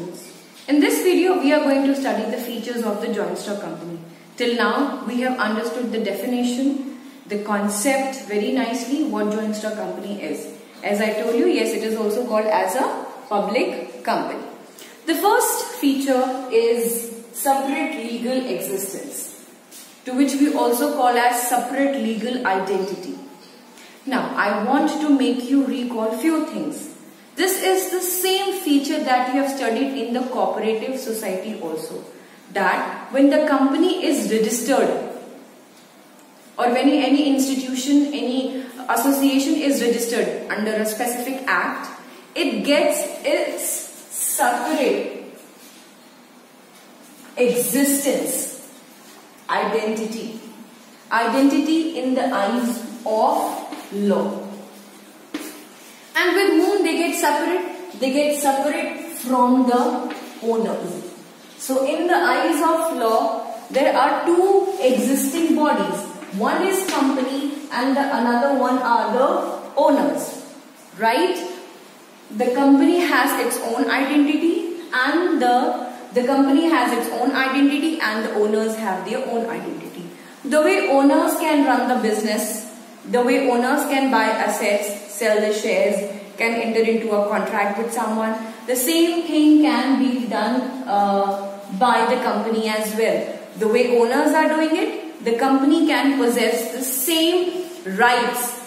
students. In this video, we are going to study the features of the joint stock company. Till now, we have understood the definition, the concept very nicely, what joint stock company is. As I told you, yes, it is also called as a public company. The first feature is separate legal existence, to which we also call as separate legal identity. Now, I want to make you recall few things. This is the same feature that you have studied in the cooperative society also. That when the company is registered or when any institution, any association is registered under a specific act, it gets its separate existence, identity in the eyes of law. And with whom they get separate? They get separate from the owners. So in the eyes of law, there are two existing bodies. One is company and the another one are the owners. Right? The company has its own identity and the company has its own identity and the owners have their own identity. The way owners can run the business, the way owners can buy assets, sell the shares, can enter into a contract with someone, the same thing can be done by the company as well. The way owners are doing it, the company can possess the same rights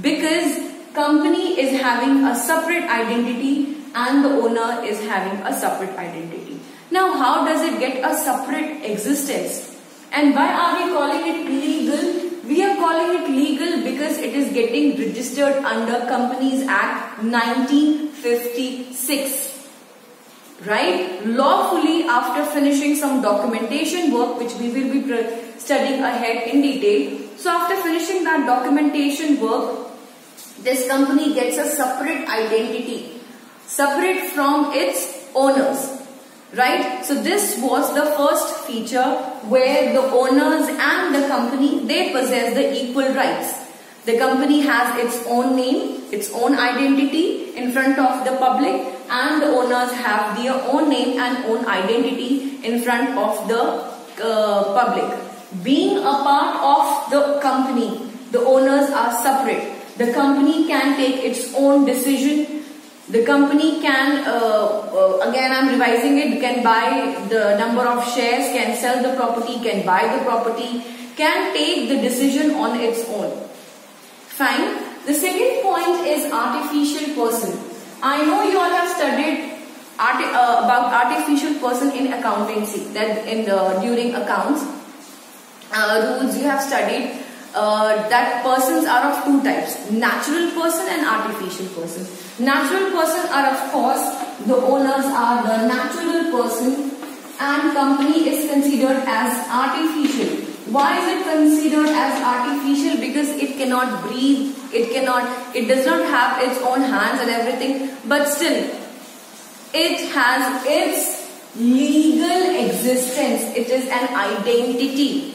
because company is having a separate identity and the owner is having a separate identity. Now, how does it get a separate existence? And why are we calling it legal? We are calling it legal because it is getting registered under Companies Act 1956. Right? Lawfully, after finishing some documentation work, which we will be studying ahead in detail. So after finishing that documentation work, this company gets a separate identity, separate from its owners. Right? So this was the first feature where the owners and the company, they possess the equal rights. The company has its own name, its own identity in front of the public, and the owners have their own name and own identity in front of the public. Being a part of the company, the owners are separate. The company can take its own decision. The company can, again I'm revising it, can buy the number of shares, can sell the property, can buy the property, can take the decision on its own. Fine. The second point is artificial person. I know you all have studied about artificial person in accountancy, that during accounts rules you have studied that persons are of two types, natural person and artificial person. Natural person are of course, the owners are the natural person and company is considered as artificial. Why is it considered as artificial? Because it cannot breathe, it does not have its own hands and everything, but still it has its legal existence. It is an identity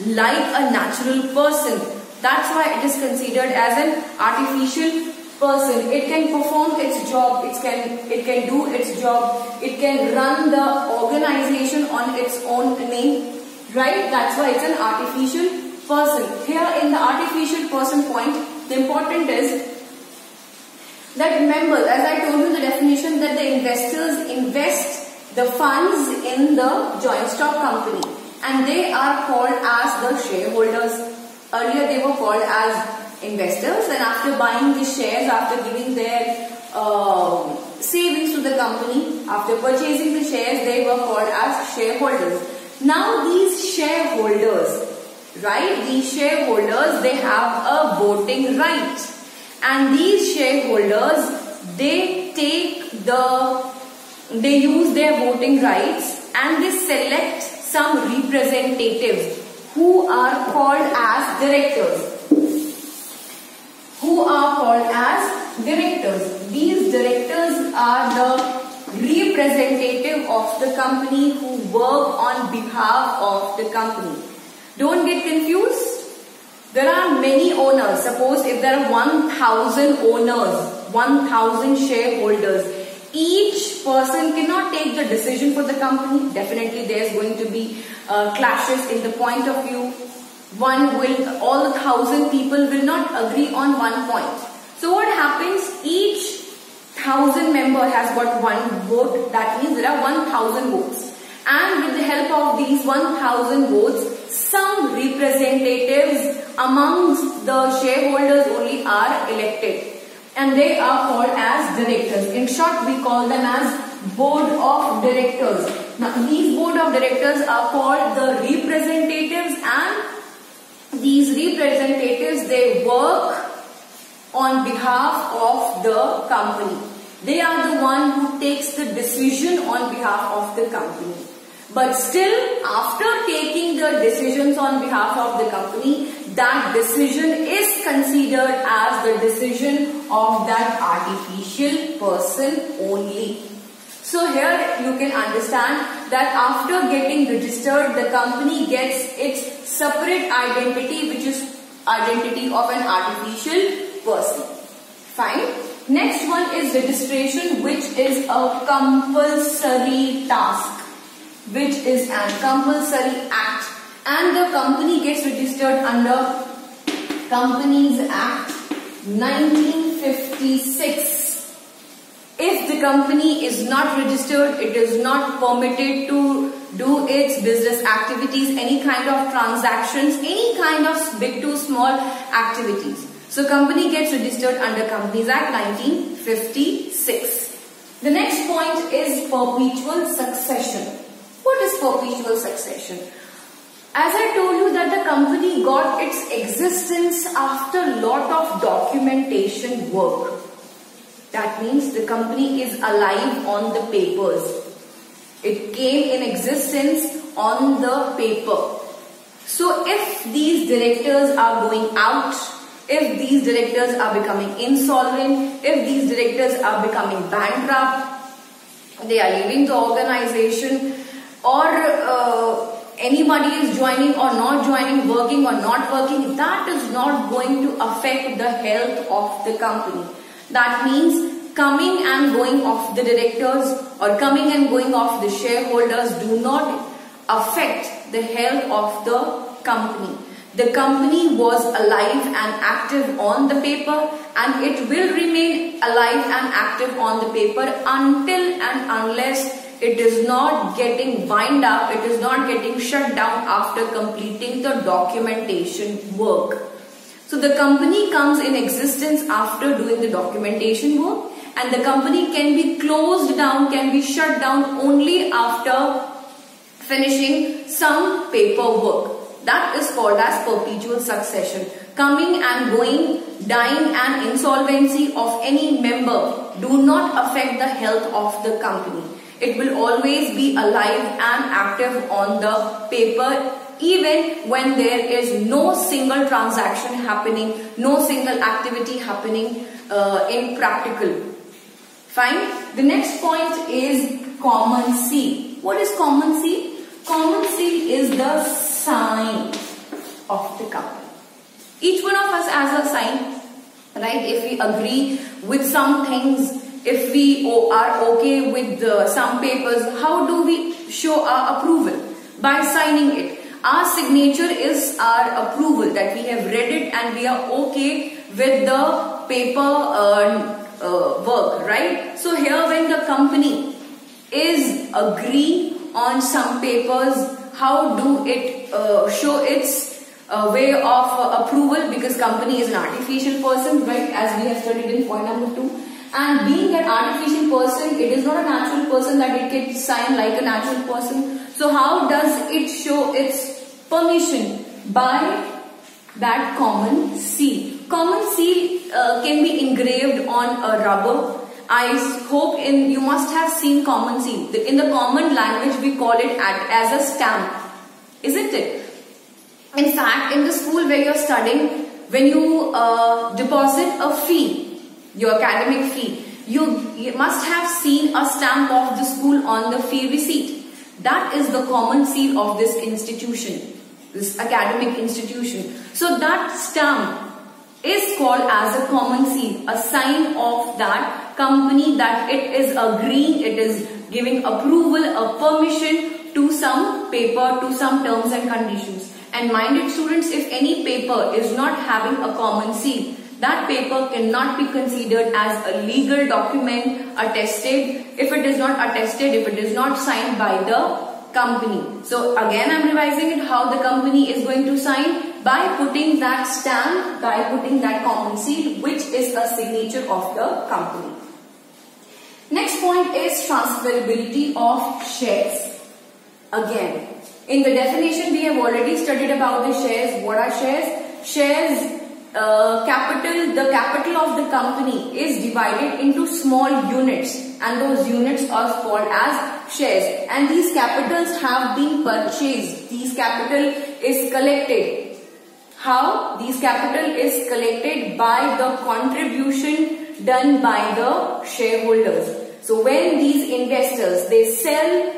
like a natural person. That's why it is considered as an artificial person. It can perform its job, it can do its job, it can run the organization on its own name. Right? That's why it's an artificial person. Here in the artificial person point, the important is that remember, as I told you the definition, that the investors invest the funds in the joint stock company and they are called as the shareholders. Earlier they were called as investors, and after buying the shares, after giving their savings to the company, after purchasing the shares, they were called as shareholders. Now these shareholders, right, these shareholders, they have a voting right, and these shareholders, they use their voting rights and they select some representatives who are called as directors. These directors are the representative of the company who work on behalf of the company. Don't get confused. There are many owners. Suppose if there are 1000 owners, 1000 shareholders, Each person cannot take the decision for the company. Definitely there is going to be clashes in the point of view. All the 1,000 people will not agree on one point. So what happens? Each 1,000 member has got one vote. That means there are 1,000 votes. And with the help of these 1,000 votes, some representatives amongst the shareholders only are elected. And they are called as directors. In short, we call them as board of directors. Now, these board of directors are called the representatives, and these representatives, they work on behalf of the company. They are the one who takes the decision on behalf of the company. But still, after taking the decisions on behalf of the company, that decision is considered as the decision of that artificial person only. So here you can understand that after getting registered, the company gets its separate identity, which is identity of an artificial person. Fine. Next one is registration, which is a compulsory task, which is a compulsory act, and the company gets registered under Companies Act 1956. If the company is not registered, it is not permitted to do its business activities, any kind of transactions, any kind of big to small activities. So company gets registered under Companies Act 1956. The next point is perpetual succession. What is perpetual succession? As I told you that the company got its existence after lot of documentation work. That means the company is alive on the papers. It came in existence on the paper. So if these directors are going out, if these directors are becoming insolvent, if these directors are becoming bankrupt, they are leaving the organization, or anybody is joining or not joining, working or not working, that is not going to affect the health of the company. That means coming and going of the directors or coming and going of the shareholders do not affect the health of the company. The company was alive and active on the paper, and it will remain alive and active on the paper until and unless it is not getting wind up, it is not getting shut down after completing the documentation work. So the company comes in existence after doing the documentation work, and the company can be closed down, can be shut down only after finishing some paperwork. That is called as perpetual succession. Coming and going, dying and insolvency of any member do not affect the health of the company. It will always be alive and active on the paper, even when there is no single transaction happening, no single activity happening in practical. Fine. The next point is common seal. What is common seal? Common seal is the sign of the company. Each one of us has a sign, right? If we agree with some things, if we are okay with some papers, how do we show our approval? By signing it. Our signature is our approval, that we have read it and we are okay with the paper work, right? So here when the company is agree on some papers, how do it show its way of approval? Because company is an artificial person, right? As we have studied in point number 2. And being an artificial person, it is not a natural person that it can sign like a natural person. So how does it show its permission? By that common seal. Common seal can be engraved on a rubber. I hope you must have seen common seal. In the common language, we call it as a stamp, isn't it? In fact, in the school where you're studying, when you deposit a fee, your academic fee, you must have seen a stamp of the school on the fee receipt. That is the common seal of this institution, this academic institution. So that stamp is called as a common seal, a sign of that company that it is agreeing, it is giving approval, a permission to some paper, to some terms and conditions. And mind it students, if any paper is not having a common seal, that paper cannot be considered as a legal document attested if it is not attested, if it is not signed by the company. So again I'm revising it, how the company is going to sign, by putting that stamp, by putting that common seal, which is a signature of the company. Next point is transferability of shares. Again, in the definition we have already studied about the shares. What are shares? Shares, capital, the capital of the company is divided into small units, and those units are called as shares, and these capitals have been purchased. These capital is collected. How? These capital is collected by the contribution done by the shareholders. So when these investors, they sell,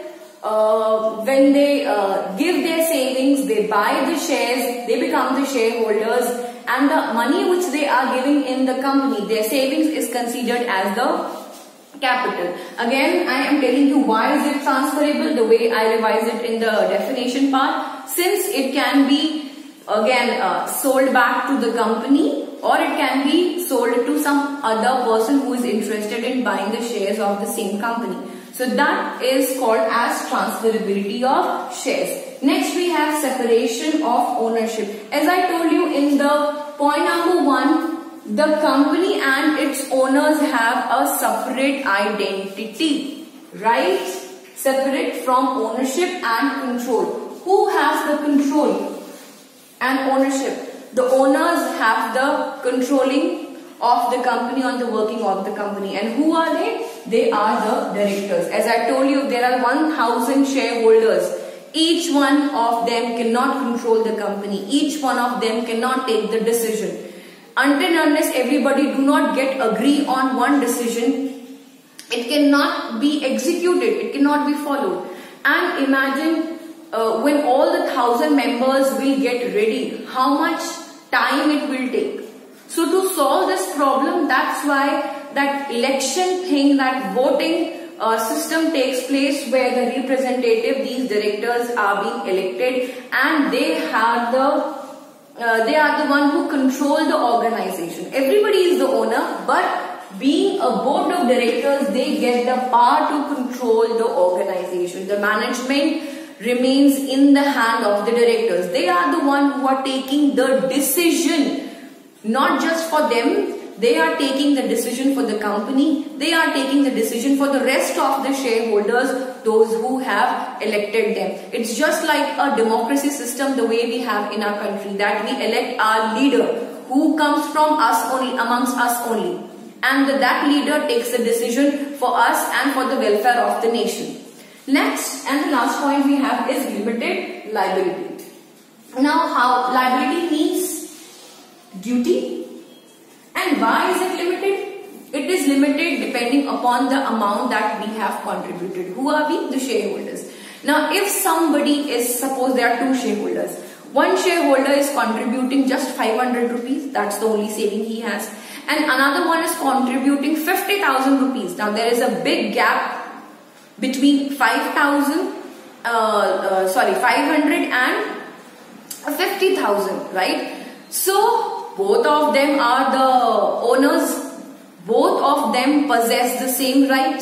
when they give their savings, they buy the shares, they become the shareholders, and the money which they are giving in the company, their savings, is considered as the capital. Again, I am telling you why is it transferable, the way I revise it in the definition part, since it can be again sold back to the company, or it can be sold to some other person who is interested in buying the shares of the same company. So that is called as transferability of shares. Next we have separation of ownership. As I told you in the point number 1, the company and its owners have a separate identity, right? Separate from ownership and control. Who has the control and ownership? The owners have the controlling of the company, on the working of the company. And who are they? They are the directors. As I told you, there are 1000 shareholders. Each one of them cannot control the company. Each one of them cannot take the decision. Until and unless everybody do not get agree on one decision, it cannot be executed. It cannot be followed. And imagine when all the 1000 members will get ready, how much time it will take. So to solve this problem, that's why that election thing, that voting system takes place, where the representative, these directors are being elected, and they are the one who control the organization. Everybody is the owner, but being a board of directors, they get the power to control the organization. The management remains in the hand of the directors. They are the one who are taking the decision. Not just for them, they are taking the decision for the company, they are taking the decision for the rest of the shareholders, those who have elected them. It's just like a democracy system, the way we have in our country, that we elect our leader who comes from us only, amongst us only. And that leader takes the decision for us and for the welfare of the nation. Next and the last point we have is limited liability. Now, how liability means duty. And why is it limited? It is limited depending upon the amount that we have contributed. Who are we? The shareholders. Now, if somebody is, suppose there are 2 shareholders. One shareholder is contributing just 500 rupees. That's the only saving he has. And another one is contributing 50,000 rupees. Now, there is a big gap between 500 and 50,000, right? So, both of them are the owners, both of them possess the same right.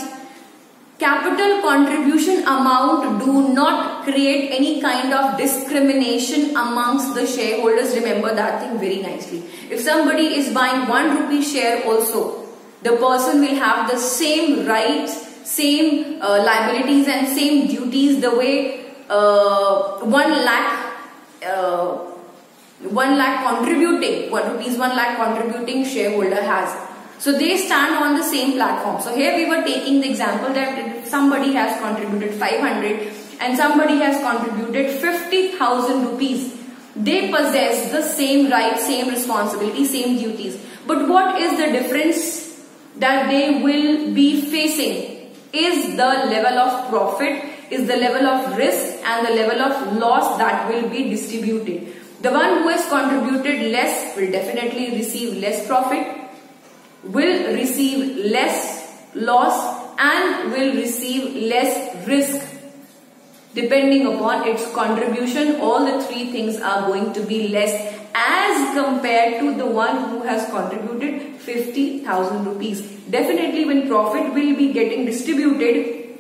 Capital contribution amount do not create any kind of discrimination amongst the shareholders. Remember that thing very nicely. If somebody is buying 1 rupee share also, the person will have the same rights, same liabilities and same duties the way 1 lakh contributing, 1 lakh contributing shareholder has. So they stand on the same platform. So here we were taking the example that if somebody has contributed 500 and somebody has contributed 50,000 rupees, they possess the same rights, same responsibility, same duties. But what is the difference that they will be facing? Is the level of profit, is the level of risk and the level of loss that will be distributed. The one who has contributed less will definitely receive less profit, will receive less loss and will receive less risk. Depending upon its contribution, all the three things are going to be less as compared to the one who has contributed 50,000 rupees. Definitely when profit will be getting distributed,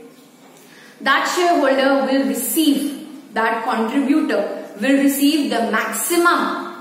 that shareholder will receive, that contributor will receive the maximum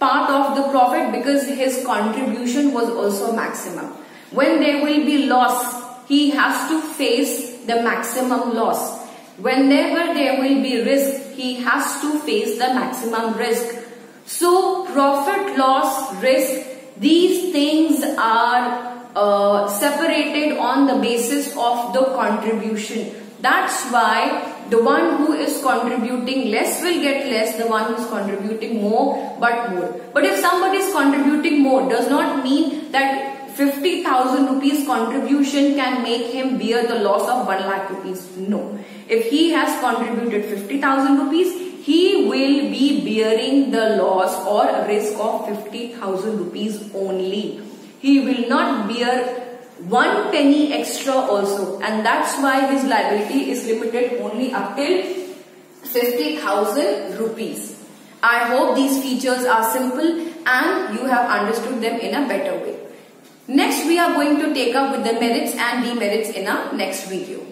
part of the profit because his contribution was also maximum. When there will be loss, he has to face the maximum loss. Whenever there will be risk, he has to face the maximum risk. So profit, loss, risk, these things are separated on the basis of the contribution. That's why the one who is contributing less will get less, the one who is contributing more but more. But if somebody is contributing more, does not mean that 50,000 rupees contribution can make him bear the loss of 1 lakh rupees. No. If he has contributed 50,000 rupees, he will be bearing the loss or risk of 50,000 rupees only. He will not bear 1 penny extra also, and that's why his liability is limited only up till 50,000 rupees. I hope these features are simple and you have understood them in a better way. Next, we are going to take up with the merits and demerits in our next video.